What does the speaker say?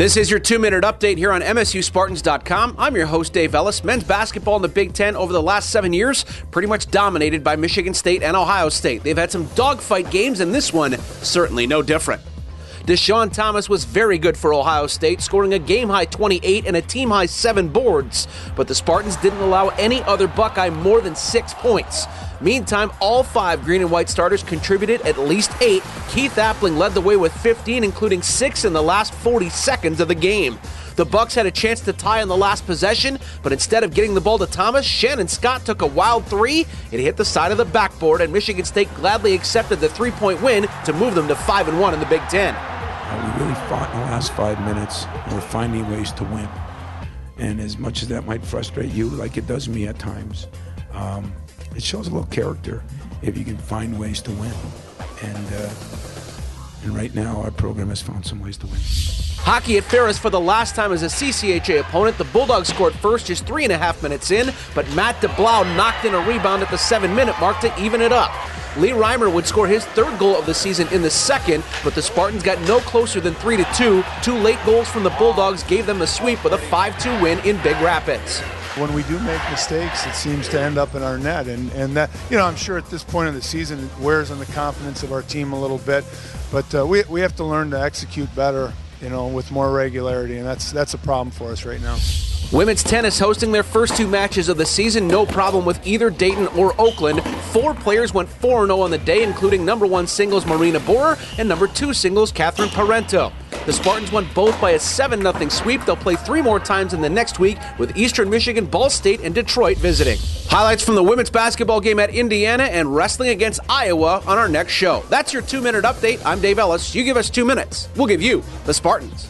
This is your 2-minute update here on MSUSpartans.com. I'm your host, Dave Ellis. Men's basketball in the Big Ten over the last 7 years, pretty much dominated by Michigan State and Ohio State. They've had some dogfight games, and this one certainly no different. Deshaun Thomas was very good for Ohio State, scoring a game-high 28 and a team-high 7 boards. But the Spartans didn't allow any other Buckeye more than 6 points. Meantime, all 5 green and white starters contributed at least 8. Keith Appling led the way with 15, including 6 in the last 40 seconds of the game. The Bucks had a chance to tie on the last possession, but instead of getting the ball to Thomas, Shannon Scott took a wild 3. It hit the side of the backboard, and Michigan State gladly accepted the 3-point win to move them to 5-1 in the Big Ten. We really fought in the last 5 minutes, and we're finding ways to win. And as much as that might frustrate you, like it does me at times, it shows a little character if you can find ways to win. And right now, our program has found some ways to win. Hockey at Ferris for the last time as a CCHA opponent. The Bulldogs scored first just 3.5 minutes in, but Matt DeBlau knocked in a rebound at the 7-minute mark to even it up. Lee Reimer would score his 3rd goal of the season in the second, but the Spartans got no closer than 3-2. 2 late goals from the Bulldogs gave them the sweep with a 5-2 win in Big Rapids. When we do make mistakes, it seems to end up in our net, and that, I'm sure at this point of the season it wears on the confidence of our team a little bit, but we have to learn to execute better, with more regularity, and that's a problem for us right now. Women's tennis hosting their first 2 matches of the season. No problem with either Dayton or Oakland. 4 players went 4-0 on the day, including number 1 singles Marina Borer and number 2 singles Catherine Parento. The Spartans won both by a 7-0 sweep. They'll play 3 more times in the next week with Eastern Michigan, Ball State, and Detroit visiting. Highlights from the women's basketball game at Indiana and wrestling against Iowa on our next show. That's your 2-minute update. I'm Dave Ellis. You give us 2 minutes, we'll give you the Spartans.